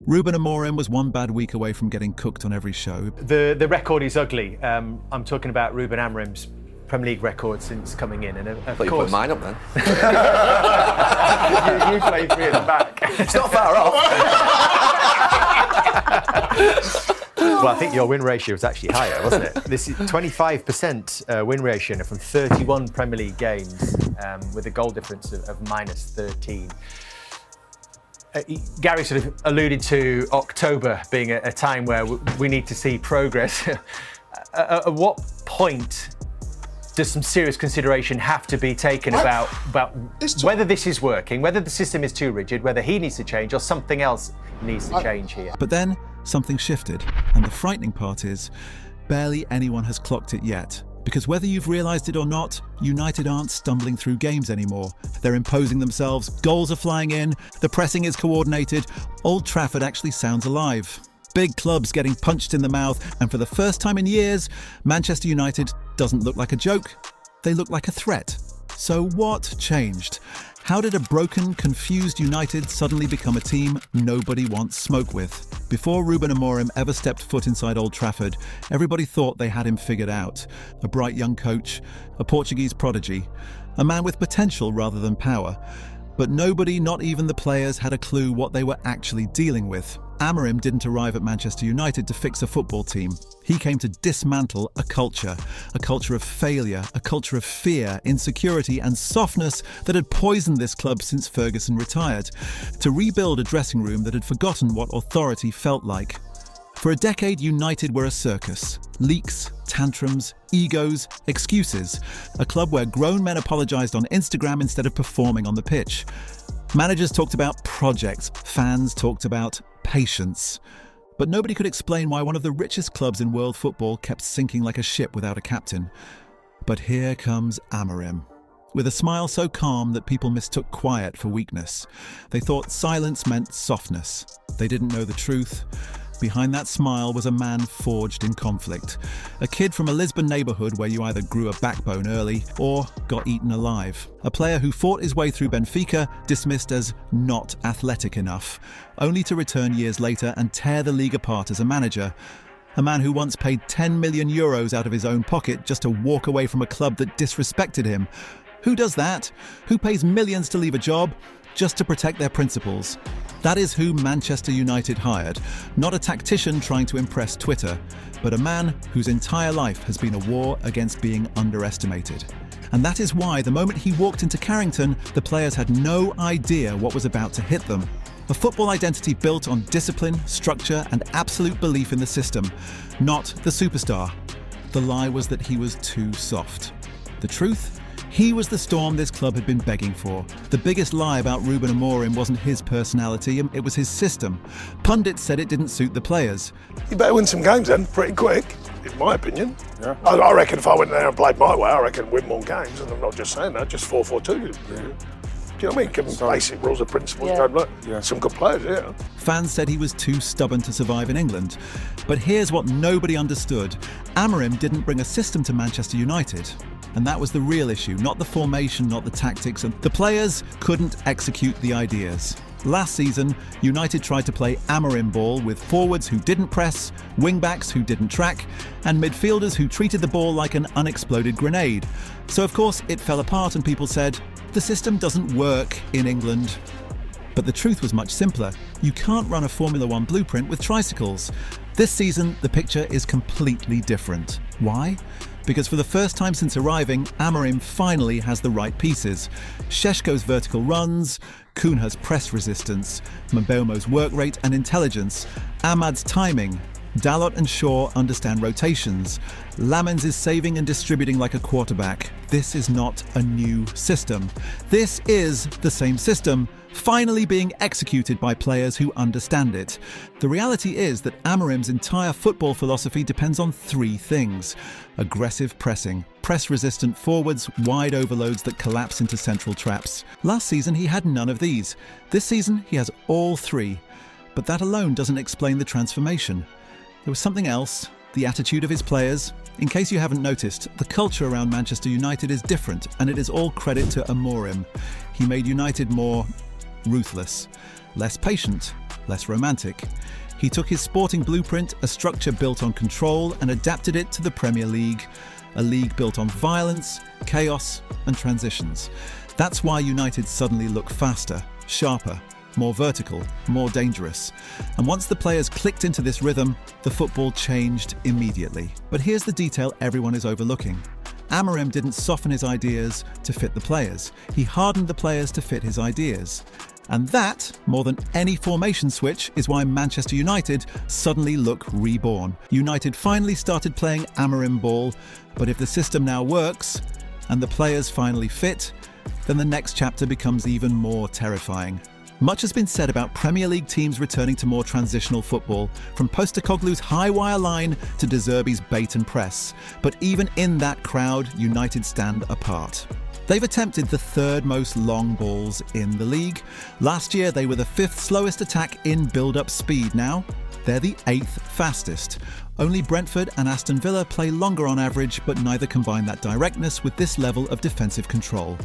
Ruben Amorim was one bad week away from getting cooked on every show. The record is ugly. I'm talking about Ruben Amorim's Premier League record since coming in, and of course. You put mine up then. you play 3 at the back. It's not far off. Well, I think your win ratio was actually higher, wasn't it? This is 25% win ratio from 31 Premier League games, with a goal difference of -13. Gary sort of alluded to October being a time where we need to see progress. At what point does some serious consideration have to be taken about whether this is working, whether the system is too rigid, whether he needs to change or something else needs to change here? But then something shifted, and the frightening part is barely anyone has clocked it yet. Because whether you've realised it or not, United aren't stumbling through games anymore. They're imposing themselves, goals are flying in, the pressing is coordinated. Old Trafford actually sounds alive. Big clubs getting punched in the mouth, and for the first time in years, Manchester United doesn't look like a joke, they look like a threat. So what changed? How did a broken, confused United suddenly become a team nobody wants smoke with? Before Ruben Amorim ever stepped foot inside Old Trafford, everybody thought they had him figured out. A bright young coach, a Portuguese prodigy, a man with potential rather than power. But nobody, not even the players, had a clue what they were actually dealing with. Amorim didn't arrive at Manchester United to fix a football team. He came to dismantle a culture of failure, a culture of fear, insecurity and softness that had poisoned this club since Ferguson retired, to rebuild a dressing room that had forgotten what authority felt like. For a decade, United were a circus. Leaks, tantrums, egos, excuses. A club where grown men apologised on Instagram instead of performing on the pitch. Managers talked about projects, fans talked about patience. But nobody could explain why one of the richest clubs in world football kept sinking like a ship without a captain. But here comes Amorim. With a smile so calm that people mistook quiet for weakness. They thought silence meant softness. They didn't know the truth. Behind that smile was a man forged in conflict. A kid from a Lisbon neighbourhood where you either grew a backbone early or got eaten alive. A player who fought his way through Benfica, dismissed as not athletic enough, only to return years later and tear the league apart as a manager. A man who once paid 10 million euros out of his own pocket just to walk away from a club that disrespected him. Who does that? Who pays millions to leave a job just to protect their principles? That is who Manchester United hired, not a tactician trying to impress Twitter, but a man whose entire life has been a war against being underestimated. And that is why the moment he walked into Carrington, the players had no idea what was about to hit them. A football identity built on discipline, structure and absolute belief in the system, not the superstar. The lie was that he was too soft. The truth? He was the storm this club had been begging for. The biggest lie about Ruben Amorim wasn't his personality, it was his system. Pundits said it didn't suit the players. You better win some games then, pretty quick, in my opinion. Yeah. I reckon if I went there and played my way, I reckon I'd win more games, and I'm not just saying that, just 4-4-2. Yeah. Do you know what I mean? Give them basic rules of principles. Yeah. Some good players, yeah. Fans said he was too stubborn to survive in England. But here's what nobody understood. Amorim didn't bring a system to Manchester United. And that was the real issue, not the formation, not the tactics. And the players couldn't execute the ideas. Last season, United tried to play Amorim ball with forwards who didn't press, wing-backs who didn't track, and midfielders who treated the ball like an unexploded grenade. So of course it fell apart and people said, the system doesn't work in England. But the truth was much simpler. You can't run a Formula One blueprint with tricycles. This season, the picture is completely different. Why? Because for the first time since arriving, Amorim finally has the right pieces. Šeško's vertical runs, Cunha's press resistance, Mbeumo's work rate and intelligence, Ahmad's timing, Dalot and Shaw understand rotations, Lamens is saving and distributing like a quarterback. This is not a new system. This is the same system, finally being executed by players who understand it. The reality is that Amorim's entire football philosophy depends on 3 things. Aggressive pressing, press-resistant forwards, wide overloads that collapse into central traps. Last season he had none of these. This season he has all 3. But that alone doesn't explain the transformation. There was something else, the attitude of his players. In case you haven't noticed, the culture around Manchester United is different, and it is all credit to Amorim. He made United more ruthless, less patient, less romantic. He took his sporting blueprint, a structure built on control, and adapted it to the Premier League, a league built on violence, chaos, and transitions. That's why United suddenly look faster, sharper, more vertical, more dangerous. And once the players clicked into this rhythm, the football changed immediately. But here's the detail everyone is overlooking. Amorim didn't soften his ideas to fit the players. He hardened the players to fit his ideas. And that, more than any formation switch, is why Manchester United suddenly look reborn. United finally started playing Amorim ball, but if the system now works, and the players finally fit, then the next chapter becomes even more terrifying. Much has been said about Premier League teams returning to more transitional football, from Postecoglou's high-wire line to De Zerbi's bait and press. But even in that crowd, United stand apart. They've attempted the third most long balls in the league. Last year, they were the fifth slowest attack in build-up speed. Now, they're the eighth fastest. Only Brentford and Aston Villa play longer on average, but neither combine that directness with this level of defensive control.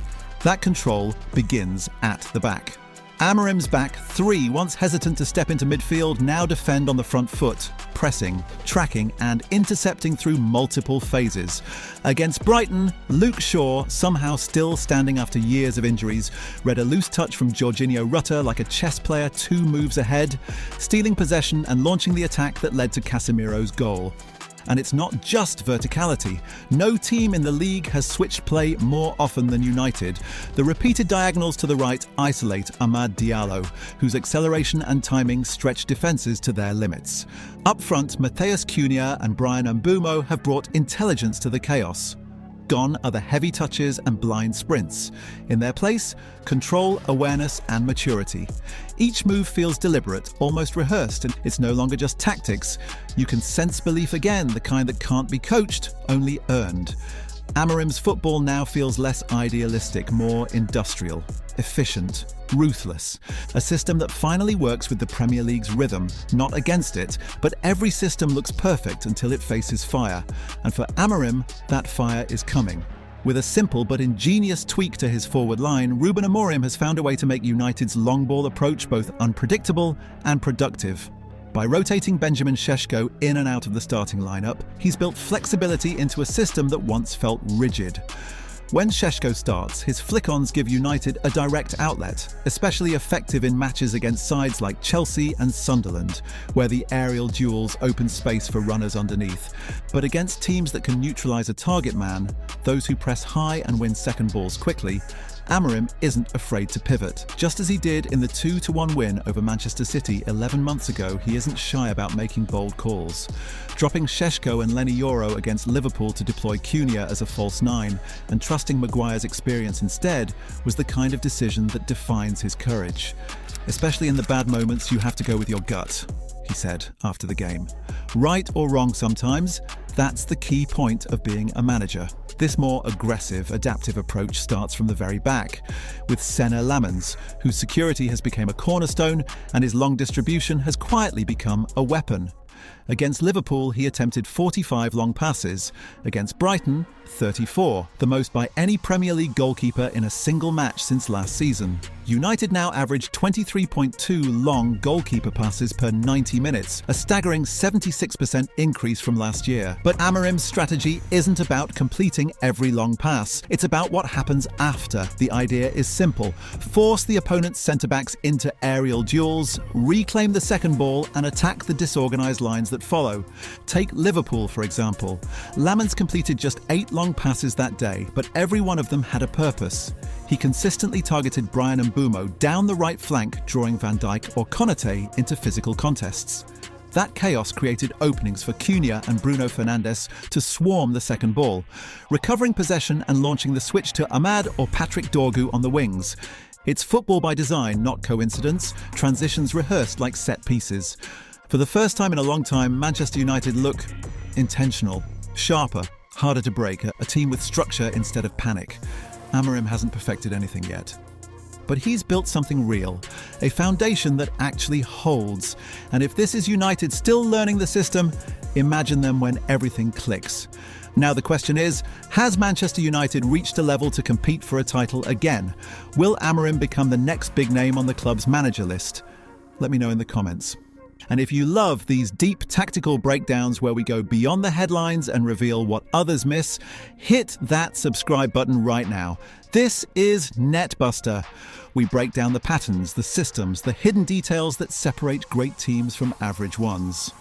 That control begins at the back. Amorim's back three, once hesitant to step into midfield, now defend on the front foot, pressing, tracking and intercepting through multiple phases. Against Brighton, Luke Shaw, somehow still standing after years of injuries, read a loose touch from Jorginho Rutter like a chess player 2 moves ahead, stealing possession and launching the attack that led to Casemiro's goal. And it's not just verticality. No team in the league has switched play more often than United. The repeated diagonals to the right isolate Amad Diallo, whose acceleration and timing stretch defences to their limits. Up front, Matheus Cunha and Brian Mbeumo have brought intelligence to the chaos. Gone are the heavy touches and blind sprints. In their place, control, awareness and maturity. Each move feels deliberate, almost rehearsed, and it's no longer just tactics. You can sense belief again, the kind that can't be coached, only earned. Amorim's football now feels less idealistic, more industrial, efficient, ruthless. A system that finally works with the Premier League's rhythm, not against it, but every system looks perfect until it faces fire. And for Amorim, that fire is coming. With a simple but ingenious tweak to his forward line, Ruben Amorim has found a way to make United's long ball approach both unpredictable and productive. By rotating Benjamin Šeško in and out of the starting lineup, he's built flexibility into a system that once felt rigid. When Šeško starts, his flick-ons give United a direct outlet, especially effective in matches against sides like Chelsea and Sunderland, where the aerial duels open space for runners underneath. But against teams that can neutralise a target man, those who press high and win second balls quickly, Amorim isn't afraid to pivot. Just as he did in the 2-1 win over Manchester City 11 months ago, he isn't shy about making bold calls. Dropping Šeško and Lenny Yoro against Liverpool to deploy Cunha as a false 9 and trusting Maguire's experience instead was the kind of decision that defines his courage. Especially in the bad moments, you have to go with your gut, he said after the game. Right or wrong sometimes, that's the key point of being a manager. This more aggressive, adaptive approach starts from the very back, with Senna Lamens, whose security has become a cornerstone and his long distribution has quietly become a weapon. Against Liverpool, he attempted 45 long passes. Against Brighton, 34, the most by any Premier League goalkeeper in a single match since last season. United now average 23.2 long goalkeeper passes per 90 minutes, a staggering 76% increase from last year. But Amorim's strategy isn't about completing every long pass. It's about what happens after. The idea is simple. Force the opponent's centre-backs into aerial duels, reclaim the second ball and attack the disorganised lines that follow. Take Liverpool, for example. Lamens completed just 8 long passes that day, but every one of them had a purpose. He consistently targeted Brian Mbeumo down the right flank, drawing Van Dijk or Konate into physical contests. That chaos created openings for Cunha and Bruno Fernandes to swarm the second ball, recovering possession and launching the switch to Amad or Patrick Dorgu on the wings. It's football by design, not coincidence, transitions rehearsed like set pieces. For the first time in a long time, Manchester United look intentional, sharper, harder to break, a team with structure instead of panic. Amorim hasn't perfected anything yet. But he's built something real, a foundation that actually holds. And if this is United still learning the system, imagine them when everything clicks. Now the question is, has Manchester United reached a level to compete for a title again? Will Amorim become the next big name on the club's manager list? Let me know in the comments. And if you love these deep tactical breakdowns where we go beyond the headlines and reveal what others miss, hit that subscribe button right now. This is Netbuster. We break down the patterns, the systems, the hidden details that separate great teams from average ones.